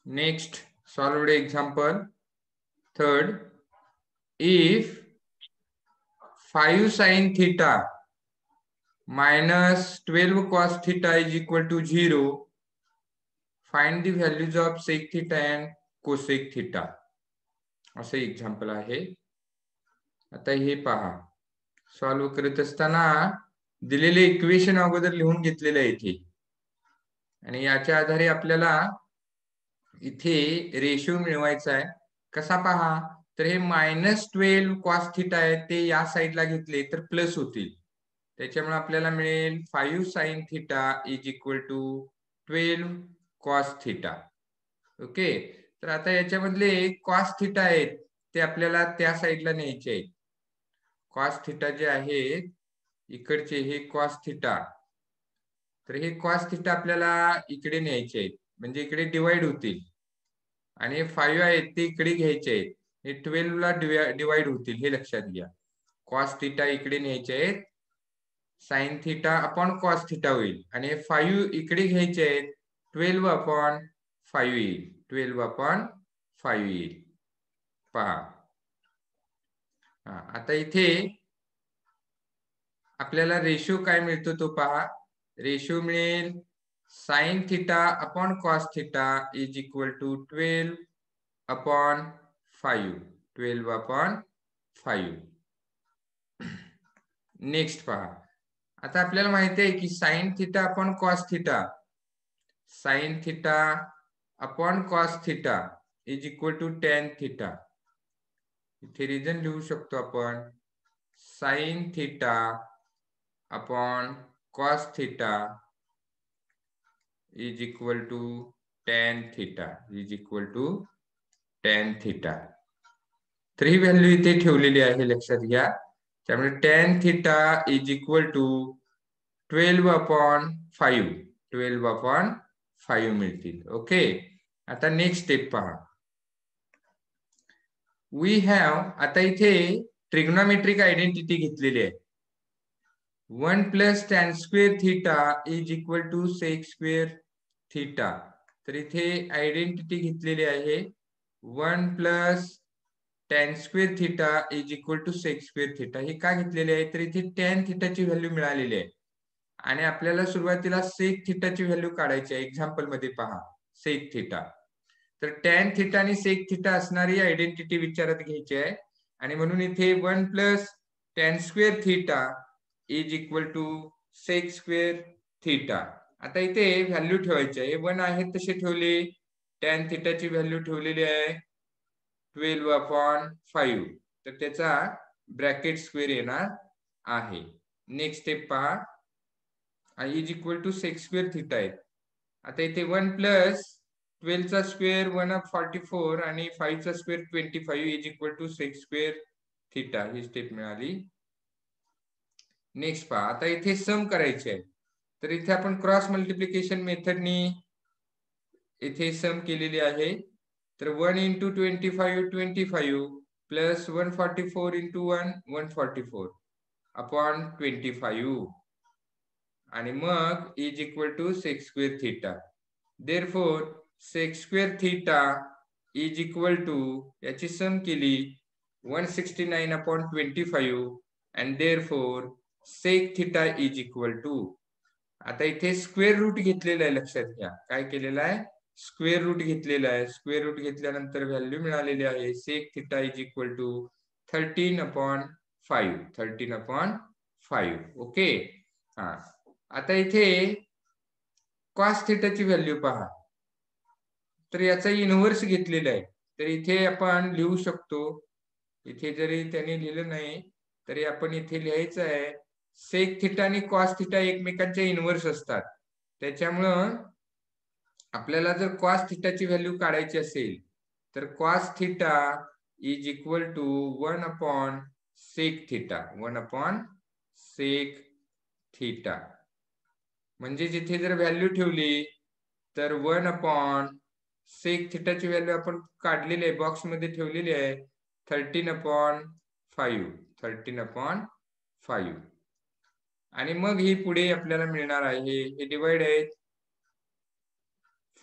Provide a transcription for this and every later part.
Next, solved example. Third, if 5 sin theta minus 12 cos theta is equal to 0, find the values of sec theta and cosec theta. असे example आहे. आता हे पहा, solve करत असताना दिलेले इक्वेशन अगोदर लिहून घेतलेले आहे इथे, आणि याच्या आधारे आपल्याला इथे रेशो मिळवायचा आहे. कसा पहा, तर हे -12 cos थीटा आहे ते या साईडला घेतले तर प्लस होतील, त्याच्यामुळे आपल्याला मिळेल 5 sin theta is equal to 12 cos theta. Okay, तर आता याच्यामधले cos थीटा आहेत ते आपल्याला त्या साईडला न्यायचे आहेत. cos थीटा जे आहेत इकडचे हे cos थीटा, तर हे cos थीटा आपल्याला इकडे न्यायचे आहेत, म्हणजे इकडे डिवाइड होतील, आणि 5 आहेत ते इकडे घ्यायचे आहेत, हे 12 ला डिवाइड होतील, हे लक्षात घ्या. cos थीटा इकडे न्यायचे आहेत, sin theta upon cos theta होईल, आणि 5 इकडे घ्यायचे आहेत, 12 अपॉन 5 येईल, 12 अपॉन 5 येईल. पहा, आता इथे आपल्याला रेशो काय मिळतो तो पहा. रेशो मिळेल sin theta upon cos theta is equal to 12 upon 5, 12 upon 5. Next पहा, आता आपल्याला माहिती आहे की sin theta upon cos theta, sin theta upon cos theta is equal to tan theta. इथे रिजन लिहू शकतो आपण, sin theta upon cos theta is equal to tan theta, is equal to tan theta. तर ही value इथे ठेवलेली आहे, लक्षात घ्या. त्यामुळे tan theta is equal to 12 upon 5, 12 upon 5 मिळतील. ओके, आता नेक्स्ट स्टेप पहा. वी हॅव, आता इथे ट्रिग्नोमेट्रिक आयडेंटिटी घेतलेली आहे. 1 plus tan square theta is equal to sec square theta. तर इथे आयडेंटिटी घेतलेली आहे 1 plus tan square theta is equal to sec square theta. हे का घेतलेले आहे, तर इथे tan थीटाची व्हॅल्यू मिळालेली आहे, आणि आपल्याला सुरुवातीला सेक थीटाची व्हॅल्यू काढायची आहे. एक्झाम्पल मध्ये पहा, सेक थीटा, तर tan थीटा आणि सेक थीटा असणारी आयडेंटिटी विचारात घ्यायची आहे, आणि म्हणून इथे 1 plus tan square theta is equal to sec square theta. आता इथे व्हॅल्यू ठेवायची आहे, 1 आहे तसे ठेवले, tan थीटाची व्हॅल्यू ठेवलेली आहे 12 अपॉन 5, तर त्याचा ब्रॅकेट स्क्वेअर येणार आहे. नेक्स्ट स्टेप पहा, is equal to sec square theta आहे. आता इथे 1 प्लस 12 चा स्क्वेअर 1/44 आणि 5 चा square 25 is equal to sec square theta. ही स्टेप मिळाली. नेक्स्ट पहा, आता इथे सम करायचे आहे, तर इथे आपण क्रॉस मल्टिप्लिकेशन मेथडनी इथे सम केलेली आहे. तर 1 इंटू 25 25 प्लस 144 इंटू 1 144 अपॉन 25, आणि मग is equal to sec square theta. Therefore sec square theta is equal to, याची सम केली 169 upon 25, and therefore sec theta is equal to, आता इथे स्क्वेअर रूट घेतलेला आहे, लक्षात घ्या. काय केलेला आहे, स्क्वेअर रूट घेतलेला आहे. स्क्वेअर रूट घेतल्यानंतर व्हॅल्यू मिळालेली आहे sec theta is equal to 13 upon 5, 13 upon 5. Okay, हा, आता इथे cos थीटाची व्हॅल्यू पहा, तर याचा इनव्हर्स घेतलेला आहे, तर इथे आपण लिहू शकतो. इथे जरी त्याने लिहिलं नाही तरी आपण इथे लिहायचं आहे, सेक थीटा आणि cos थीटा एकमेकांच्या इनव्हर्स असतात, त्याच्यामुळं आपल्याला जर cos थीटाची व्हॅल्यू काढायची असेल तर cos theta is equal to 1 upon sec theta, 1 upon sec theta. म्हणजे जिथे जर व्हॅल्यू ठेवली तर 1 अपॉन सेक थीटाची व्हॅल्यू आपण काढलेली आहे, बॉक्स मध्ये ठेवलेली आहे 13 अपॉन 5, 13 अपॉन 5, आणि मग ही पुढे आपल्याला मिळणार आहे, हे डिवाइड आहेत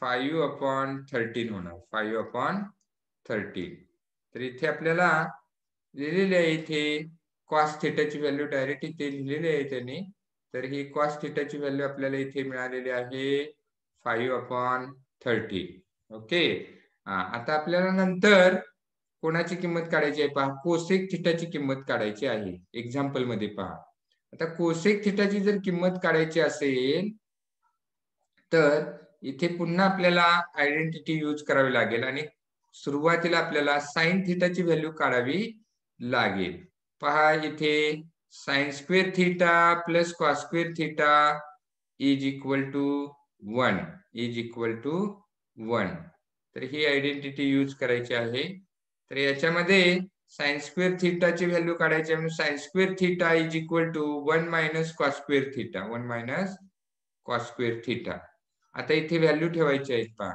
5/13 होणार 5/13. तर इथे आपल्याला लिहिलेले आहे इथे कॉस थिटाची व्हॅल्यू डायरेक्ट इथे लिहिलेली आहे त्याने. तर ही कॉस थिटाची व्हॅल्यू आपल्याला इथे मिळालेली आहे 5/13. ओके. आता आपल्याला नंतर कोणाची किंमत काढायची आहे पहा, कोसेक थिटाची किंमत काढायची आहे. एक्झाम्पल मध्ये पहा, आता कोसेक थिटाची जर किंमत काढायची असेल तर इथे पुन्हा आपल्याला आयडेंटिटी यूज करावी लागेल आणि सुरुवातीला आपल्याला साइन थिटाची व्हॅल्यू काढावी लागेल. पहा इथे sine square theta plus cos square theta is equal to 1 तर ही आयडेंटिटी यूज करायची आहे. तर याच्यामध्ये साइन स्क्वेअर थिटाची व्हॅल्यू काढायची आहे, म्हणजे sine square theta is equal to 1 minus cos square theta 1 minus cos square theta. आता इथे व्हॅल्यू ठेवायची आहेत पहा.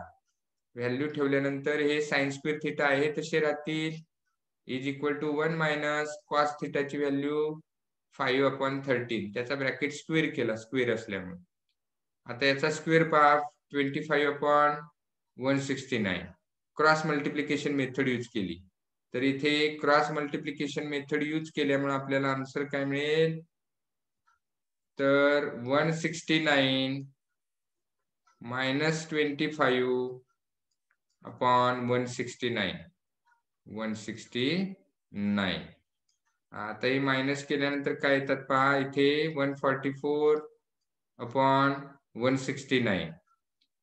व्हॅल्यू ठेवल्यानंतर हे साइन स्क्वेअर थिटा आहे तसे राहतील is equal to 1 minus cos थिटाची व्हॅल्यू 5/13. त्याचा ब्रॅकेट स्क्वेअर केला स्क्वेअर असल्यामुळे. आता याचा स्क्वेअर पहा 25/169. क्रॉस मल्टिप्लिकेशन मेथड यूज केली. तर इथे क्रॉस मल्टिप्लिकेशन मेथड यूज केल्यामुळे आपल्याला आन्सर काय मिळेल, तर 169 मायनस 25/169. आता हे मायनस केल्यानंतर काय येतात पहा, इथे 144/169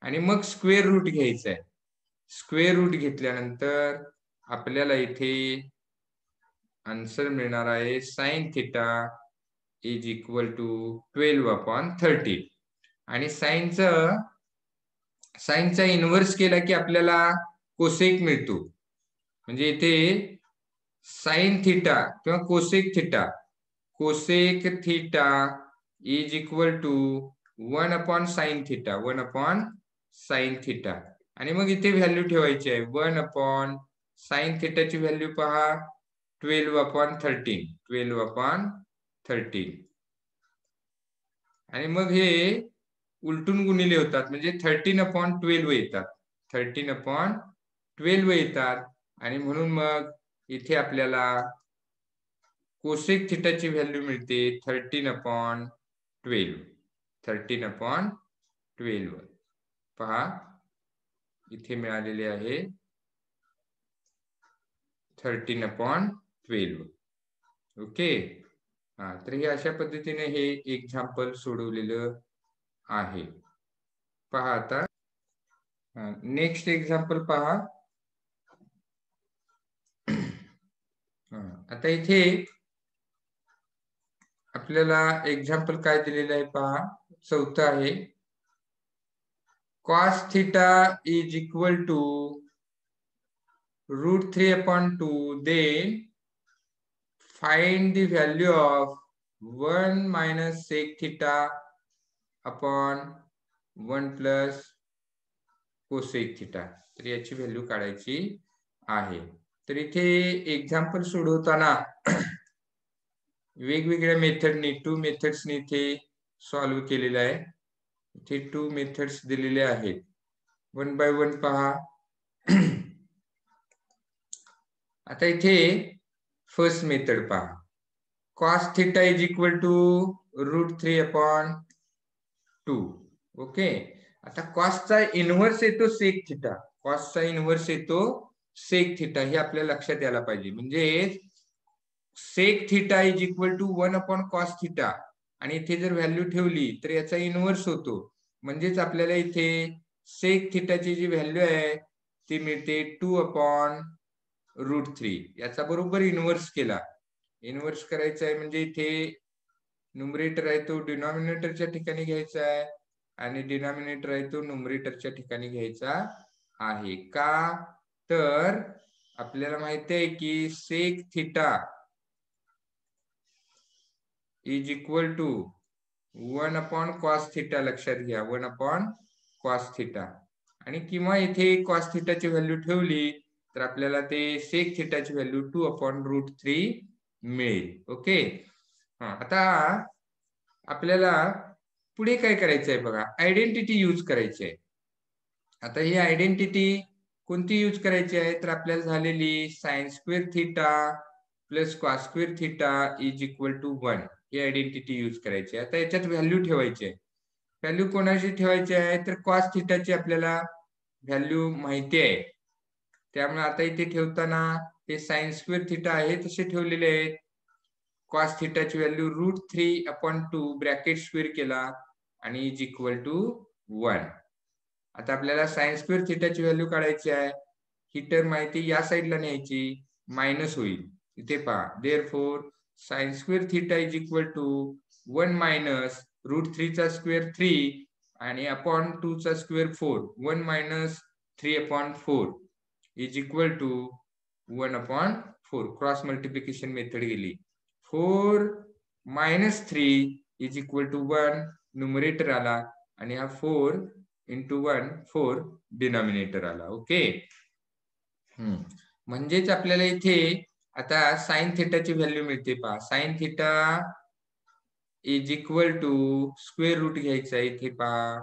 आणि मग स्क्वेअर रूट घ्यायचा आहे. स्क्वेअर रूट घेतल्यानंतर आपल्याला इथे आन्सर मिळणार आहे sine theta is equal to 12/13 आणि साइनचा इन्व्हर्स केला की आपल्याला कोसेक मिळतो. म्हणजे इथे साइन थिटा किंवा cosec theta is equal to 1/sin theta आणि मग इथे व्हॅल्यू ठेवायची आहे 1/sin थिटाची व्हॅल्यू पहा 12/13 आणि मग हे उलटून गुणिले होतात म्हणजे 13/12 येतात 13/12 येतात आणि म्हणून मग इथे आपल्याला कोसेक थिटाची व्हॅल्यू मिळते 13/12 पहा इथे मिळालेले आहे 13/12. ओके. तर हे अशा पद्धतीने हे एक्झाम्पल सोडवलेलं आहे. पहा आता नेक्स्ट एक्झाम्पल पहा. आता इथे आपल्याला एक्झाम्पल काय दिलेलं आहे पहा, चौथं आहे. cos theta is equal to √3/2. Then find the value of 1 minus sec theta upon 1 plus cosec theta. तर याची व्हॅल्यू काढायची आहे. तर इथे एक्झाम्पल सोडवताना वेगवेगळ्या मेथडनी 2 मेथड्सनी इथे सॉल्व्ह केलेलं आहे. इथे 2 मेथड्स दिलेले आहेत. 1 बाय 1 पहा. आता इथे फर्स्ट मेथड पहा, cos theta is equal to √3/2. Okay. आता कॉसचा इन्व्हर्स येतो सेक थिटा, कॉसचा इन्व्हर्स येतो सेक थिटा, हे आपल्या लक्षात यायला पाहिजे. म्हणजे sec theta is equal to 1/cos theta आणि इथे जर व्हॅल्यू ठेवली तर याचा इन्व्हर्स होतो. म्हणजेच आपल्याला इथे सेक थिटाची जी व्हॅल्यू आहे ती मिळते 2/√3. याचा बरोबर इन्व्हर्स केला. इन्व्हर्स करायचा आहे म्हणजे इथे न्यूमरेटर आहे तो डिनॉमिनेटरच्या ठिकाणी घ्यायचा आहे आणि डिनॉमिनेटर आहे तो न्यूमरेटरच्या ठिकाणी घ्यायचा आहे. का तर आपल्याला माहिती आहे की sec theta is equal to 1/cos theta. लक्षात घ्या 1/cos थिटा आणि किंवा इथे cos थिटाची व्हॅल्यू ठेवली तर आपल्याला ते सेक थिटाची व्हॅल्यू 2/√3 मिळेल. ओके. आता आपल्याला पुढे काय करायचं आहे बघा, आयडेंटिटी यूज करायची आहे. आता ही आयडेंटिटी कोणती यूज करायची आहे, तर आपल्याला झालेली sine square theta plus cos square theta is equal to 1 ही आयडेंटिटी यूज करायची आहे. आता याच्यात व्हॅल्यू ठेवायची आहे. व्हॅल्यू कोणाची ठेवायची आहे, तर कॉस थिटाची आपल्याला व्हॅल्यू माहिती आहे. त्यामुळे आता इथे ठेवताना हे साइन स्क्वेअर थिटा आहे तसे ठेवलेले आहेत. कॉस थिटाची व्हॅल्यू √3/2 ब्रॅकेट स्क्वेअर केला आणि इज इक्वल टू 1. आता आपल्याला साइन स्क्वेअर थिटाची व्हॅल्यू काढायची आहे. ही टर्म माहिती या साईडला न्यायची, मायनस होईल. इथे पहा, therefore sine square theta is equal to 1 minus √3 चा स्क्वेअर 3 आणि अपॉन 2 चा square 4. 1 minus 3/4 is equal to 1/4. Cross multiplication method गेली. 4 minus 3 is equal to 1 numerator आला आणि हा 4 इंटू 1 4 डिनॉमिनेटर आला. ओके. म्हणजेच आपल्याला इथे आता साइन थिटाची व्हॅल्यू मिळते. पहा, sine theta is equal to square root घ्यायचा आहे. इथे पहा,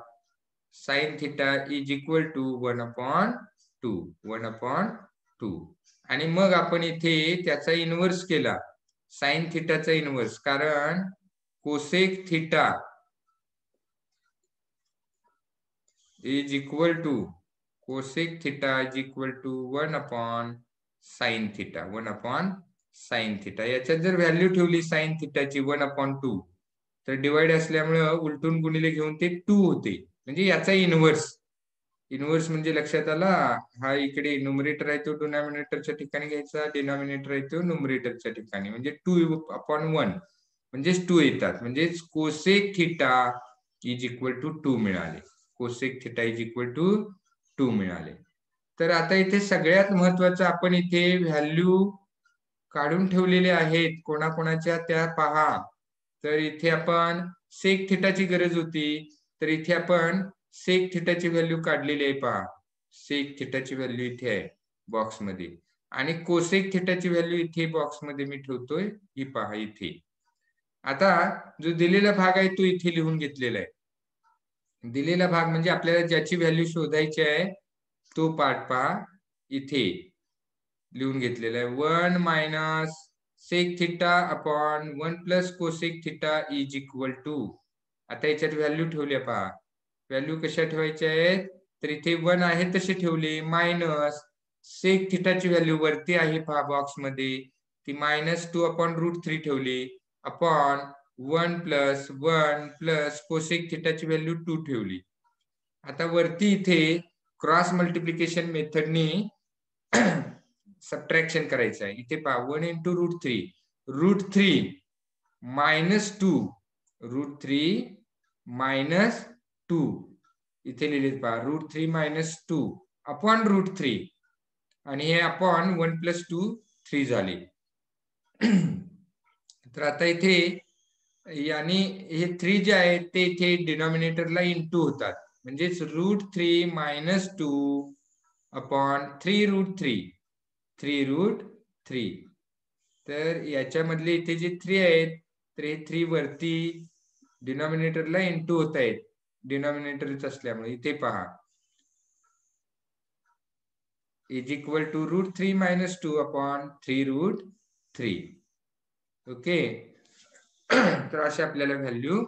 sine theta is equal to 1/2 आणि मग आपण इथे त्याचा इन्व्हर्स केला, साइन थिटाचा इन्व्हर्स, कारण cosec theta is equal to 1/sin theta. याच्यात जर व्हॅल्यू ठेवली साइन थिटाची 1/2 तर डिवाइड असल्यामुळे उलटून गुणिले घेऊन ते 2 होते. म्हणजे याचा इन्व्हर्स. इन्व्हर्स म्हणजे लक्षात आला, हा इकडे न्यूमरेटर आहे तो डिनॉमिनेटरच्या ठिकाणी घ्यायचा, डिनॉमिनेटर आहे तो न्यूमरेटरच्या ठिकाणी, म्हणजे 2/1 म्हणजेच 2 येतात. म्हणजेच cosec theta is equal to 2 मिळाले. Cosec theta is equal to 2 मिळाले. तर आता इथे सगळ्यात महत्वाचं आपण इथे व्हॅल्यू काढून ठेवलेले आहेत कोणाकोणाच्या त्या पहा. तर इथे आपण सेक थिटाची गरज होती, तर इथे आपण सेक थिटाची व्हॅल्यू काढलेली आहे. पहा, सेक थिटाची व्हॅल्यू इथे आहे बॉक्स मध्ये आणि कोसेक थिटाची व्हॅल्यू इथे बॉक्स मध्ये मी ठेवतोय. ही पहा इथे. आता जो दिलेला भाग आहे तो इथे लिहून घेतलेला आहे. दिलेला भाग म्हणजे आपल्याला ज्याची व्हॅल्यू शोधायची आहे तो पार्ट पहा इथे लिहून घेतलेला आहे. 1 minus sec theta upon 1 plus cosec theta is equal to. आता याच्यात व्हॅल्यू ठेवल्या पहा. व्हॅल्यू कशा ठेवायच्या आहेत, तर इथे 1 आहे तसे ठेवले, मायनस सेक थिटाची व्हॅल्यू वरती आहे पहा बॉक्स मध्ये, ती -2/√3 ठेवली, अपॉन 1 प्लस कोसेक थिटाची व्हॅल्यू 2 ठेवली. आता वरती इथे क्रॉस मल्टिप्लिकेशन मेथडनी सबट्रॅक्शन करायचं आहे. इथे पहा, 1 इंटू √3 -2 इथे लिहिले पहा, √3 - 2 अपॉन √3 आणि हे अपॉन 1 + 2 3 झाले. तर आता इथे यानी हे 3 जे आहे ते इथे डिनॉमिनेटरला इंटू होतात, म्हणजेच √3 - 2 अपॉन 3√3. तर याच्यामधले इथे जे 3 आहेत तर हे 3 वरती डिनॉमिनेटरला इंटू होत आहेत डिनॉमिनेटरच असल्यामुळे. इथे पहा, is equal to √3 - 2 upon 3√3. Okay. तर अशी आपल्याला व्हॅल्यू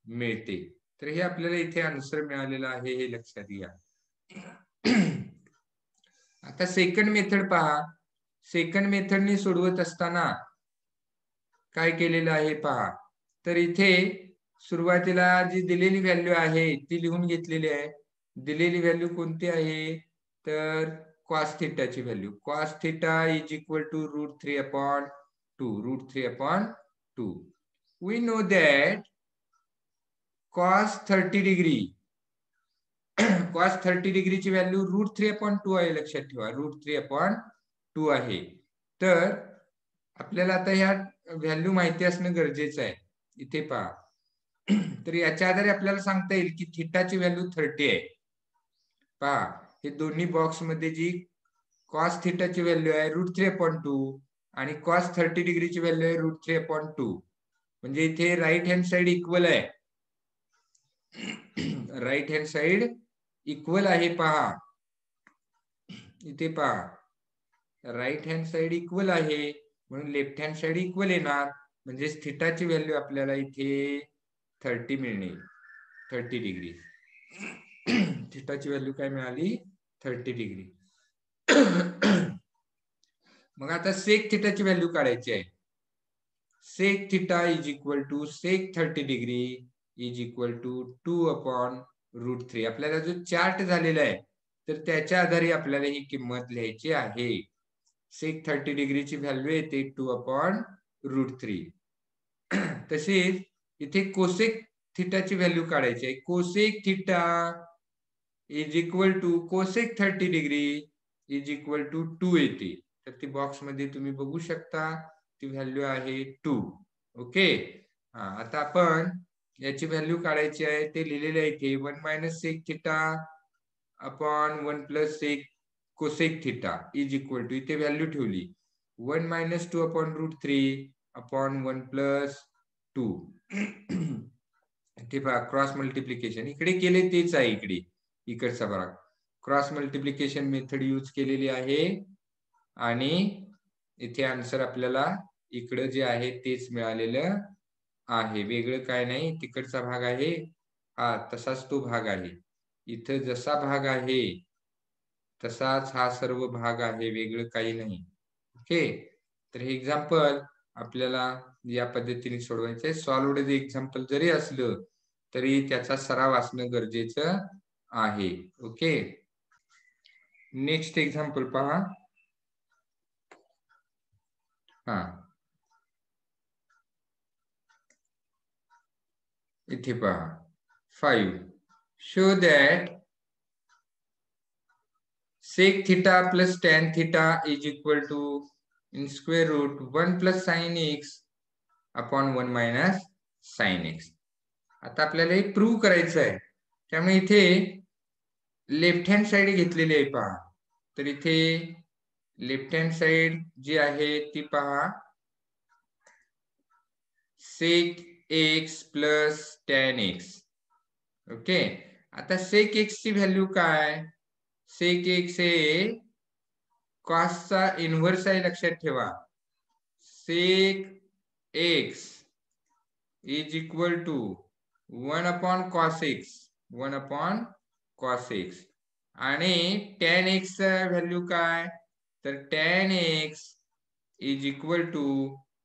मिळते. तर हे आपल्याला इथे आन्सर मिळालेलं आहे, हे लक्षात घ्या. आता सेकंड मेथड पहा. सेकंड मेथडनी सोडवत असताना काय केलेलं आहे पहा. तर इथे सुरुवातीला जी दिलेली व्हॅल्यू आहे ती लिहून घेतलेली आहे. दिलेली व्हॅल्यू कोणती आहे, तर कॉस थिटाची value. Cos theta is equal to √3/2. We know that cos 30 degree cos 30 डिग्रीची व्हॅल्यू √3/2 आहे. लक्षात ठेवा, √3/2 आहे. तर आपल्याला आता ह्या व्हॅल्यू माहिती असणं गरजेचं आहे. इथे पहा, तर याच्या आधारे आपल्याला सांगता येईल की थिटाची व्हॅल्यू 30 आहे. पहा, हे दोन्ही बॉक्स मध्ये जी कॉस थिटाची व्हॅल्यू आहे √3/2 आणि कॉस 30 डिग्रीची व्हॅल्यू आहे √3/2. म्हणजे इथे राईट हँड साइड इक्वल आहे. राईट हँड साइड इक्वल आहे पहा, इथे पहा राईट हँड साइड इक्वल आहे म्हणून लेफ्ट हँड साइड इक्वल येणार, म्हणजे थिटाची व्हॅल्यू आपल्याला इथे 30 मिळणे, 30 डिग्री. थिटाची व्हॅल्यू काय मिळाली? 30 डिग्री. मग आता सेक थिटाची व्हॅल्यू काढायची आहे. Sec theta is equal to sec 30 degree is equal to 2/√3. आपल्याला जो चार्ट झालेला आहे तर त्याच्या आधारे आपल्याला ही किंमत लिहायची आहे. सेक 30 डिग्रीची व्हॅल्यू येते 2/√3. तसेच इथे कोसेक थिटाची व्हॅल्यू काढायची आहे. Cosec theta is equal to cosec 30 degree is equal to 2 येते. तर ती बॉक्स मध्ये तुम्ही बघू शकता, ती व्हॅल्यू आहे 2. ओके. आता आपण याची व्हॅल्यू काढायची आहे, ते लिहिलेले आहे इथे 1 minus sec theta upon 1 plus sec cosec theta is equal to, इथे व्हॅल्यू ठेवली 1 मायनस 2/√3 अपॉन 1 प्लस 2. इथे पहा क्रॉस मल्टिप्लिकेशन इकडे केले तेच आहे, इकडचा भाग क्रॉस मल्टिप्लिकेशन मेथड यूज केलेली आहे आणि इथे आन्सर आपल्याला इकडे जे आहे तेच मिळालेलं आहे, वेगळं काय नाही. तिकडचा भाग आहे हा तसाच तो भाग आहे, इथं जसा भाग आहे तसाच हा सर्व भाग आहे, वेगळं काही नाही. ओके. तर हे एक्झाम्पल आपल्याला या पद्धतीने सोडवायचं आहे. सॉल्व्ड एक्झाम्पल जरी असलं तरी त्याचा सराव असणं गरजेचं आहे. ओके. नेक्स्ट एक्झाम्पल पहा. इथे पहा 5. Show that sec theta plus tan theta is equal to in square root 1 plus sin x upon 1 minus sin x. आता आपल्याला हे प्रूव्ह करायचं आहे, त्यामुळे इथे लेफ्ट हँड साइड घेतलेली आहे पहा. तर इथे लेफ्ट हँड साइड जी आहे ती पहा sec x plus tan x. Okay. आता sec x ची व्हॅल्यू काय? sec x हे कॉसचा इन्व्हर्स आहे, लक्षात ठेवा. sec x is equal to 1 upon cos x, 1 upon cos x. आणि tan x चा व्हॅल्यू काय? तर tan x is equal to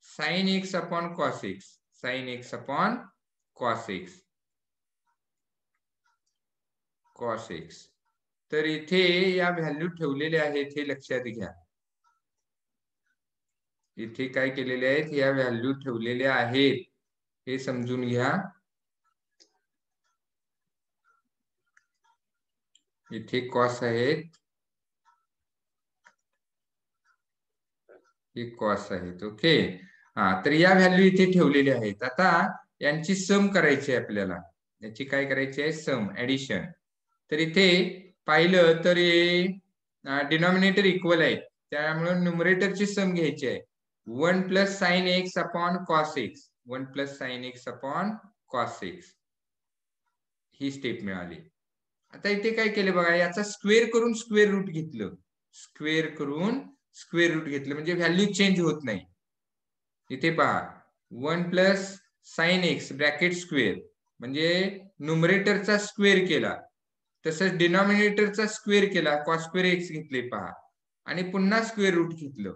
sin x upon cos x, sin x upon cos x, cos x. तर इथे या value ठेवलेल्या आहेत, हे लक्षात घ्या. इथे काय केलेले आहेत, या व्हॅल्यू ठेवलेल्या आहेत, हे समजून घ्या. इथे कॉस आहेत, हे कॉस आहेत. ओके. तर या व्हॅल्यू इथे ठेवलेल्या आहेत. आता यांची सम करायची आहे आपल्याला. याची काय करायची आहे? सम, ऍडिशन. तर इथे पाहिलं तर डिनॉमिनेटर इक्वल आहे, त्यामुळे न्यूमरेटरची सम घ्यायची आहे. 1 plus sine x upon cos x, 1 plus sine x upon cos x, ही स्टेप मिळाली. आता इथे काय केलं बघा, याचा स्क्वेअर करून स्क्वेअर रूट घेतलं, स्क्वेअर करून स्क्वेअर रूट घेतलं म्हणजे व्हॅल्यू चेंज होत नाही. इथे पहा 1 plus sine x bracket square म्हणजे न्यूमरेटरचा स्क्वेअर केला, तसंच डिनॉमिनेटरचा स्क्वेअर केला, कॉस स्क्वेअर एक्स घेतले पहा, आणि पुन्हा स्क्वेअर रूट घेतलं.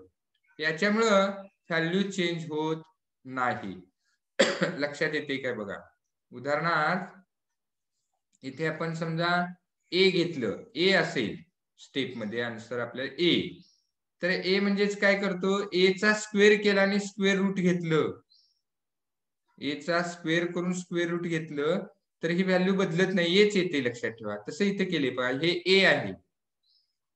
याच्यामुळं व्हॅल्यू चेंज होत नाही. लक्षात येते काय बघा. उदाहरणार्थ इथे आपण समजा ए घेतलं, ए असेल स्टेप मध्ये आन्सर आपल्याला ए, तर ए म्हणजेच काय करतो, ए चा स्क्वेअर केला आणि स्क्वेअर रूट घेतलं, ए चा स्क्वेअर करून स्क्वेअर रूट घेतलं तर ही व्हॅल्यू बदलत नाही, एच येते, लक्षात ठेवा. तसं इथे केले पहा, हे ए आहे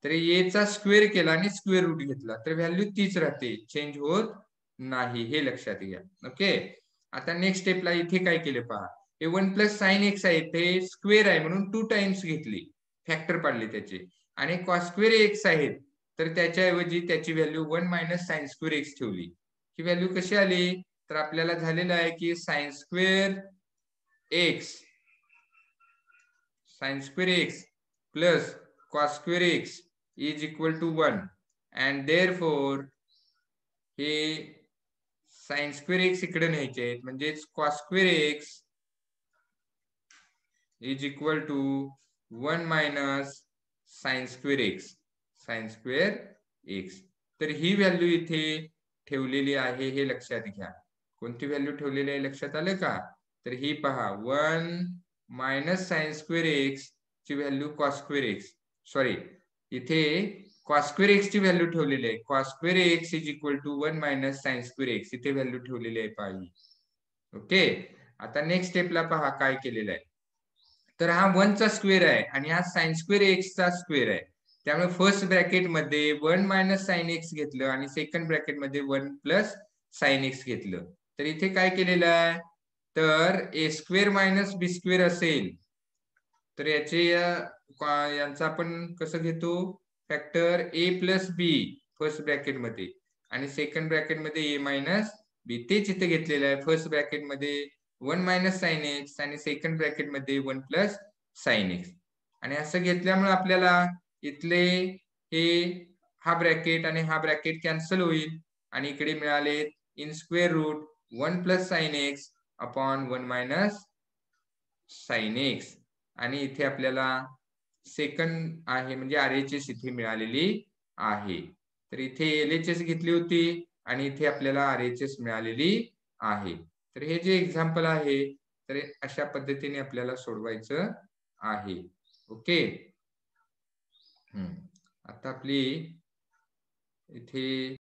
तर ए चा स्क्वेअर केला आणि स्क्वेअर रूट घेतला तर व्हॅल्यू तीच राहते, चेंज होत नाही, हे लक्षात घ्या. ओके. आता नेक्स्ट स्टेपला इथे काय केलं पहा, हे 1 प्लस साइन एक्स आहे, ते स्क्वेअर आहे म्हणून 2 टाइम्स घेतली, फॅक्टर पाडले त्याचे, आणि कॉस स्क्वेअर एक्स आहेत तर त्याच्याऐवजी त्याची value 1 minus sine square x ठेवली. ही व्हॅल्यू कशी आली, तर आपल्याला झालेलं आहे की sine square x, sine square x plus cos square x is equal to 1 and therefore हे साइन स्क्वेअर एक्स इकडे न्यायचे आहेत, म्हणजेच cos square x is equal to 1 minus sine square x, sine square x. तर ही value इथे ठेवलेली आहे, हे लक्षात घ्या. कोणती व्हॅल्यू ठेवलेली आहे लक्षात आलं का? तर ही पहा 1 मायनस साइन स्क्वेअर एक्स ची value cos square x, sorry इथे कॉस स्क्वेअर एक्स ची व्हॅल्यू ठेवलेली आहे. Cos square x is equal to 1 minus sine square x इथे व्हॅल्यू ठेवलेली आहे पाहिजे. ओके, आता नेक्स्ट स्टेपला पहा काय केलेलं आहे. तर हा 1 चा स्क्वेअर आहे आणि हा साइन स्क्वेअर एक्स चा स्क्वेअर आहे. त्यामुळे फर्स्ट ब्रॅकेट मध्ये 1 मायनस साइन एक्स घेतलं आणि सेकंड ब्रॅकेट मध्ये 1 प्लस साइन एक्स घेतलं. तर इथे काय केलेलं आहे, तर ए स्क्वेअर मायनस बी स्क्वेअर असेल तर यांचा आपण कसं घेतो, फॅक्टर ए प्लस बी फर्स्ट ब्रॅकेट मध्ये आणि सेकंड ब्रॅकेट मध्ये ए मायनस बी, तेच इथे घेतलेलं आहे. फर्स्ट ब्रॅकेट मध्ये 1 मायनस साइन एक्स आणि सेकंड ब्रॅकेट मध्ये 1 प्लस साइन एक्स. आणि असं घेतल्यामुळे आपल्याला इथले हे हा ब्रॅकेट आणि हा ब्रॅकेट कॅन्सल होईल आणि इकडे मिळाले in square root 1 plus sine x upon 1 minus sine x. आणि इथे आपल्याला सेकंड आहे म्हणजे RHS इथे मिळालेली आहे. तर इथे LHS घेतली होती आणि इथे आपल्याला RHS मिळालेली आहे. तर हे जे एक्झाम्पल आहे तर अशा पद्धतीने आपल्याला सोडवायचं आहे. ओके, आता आपली इथे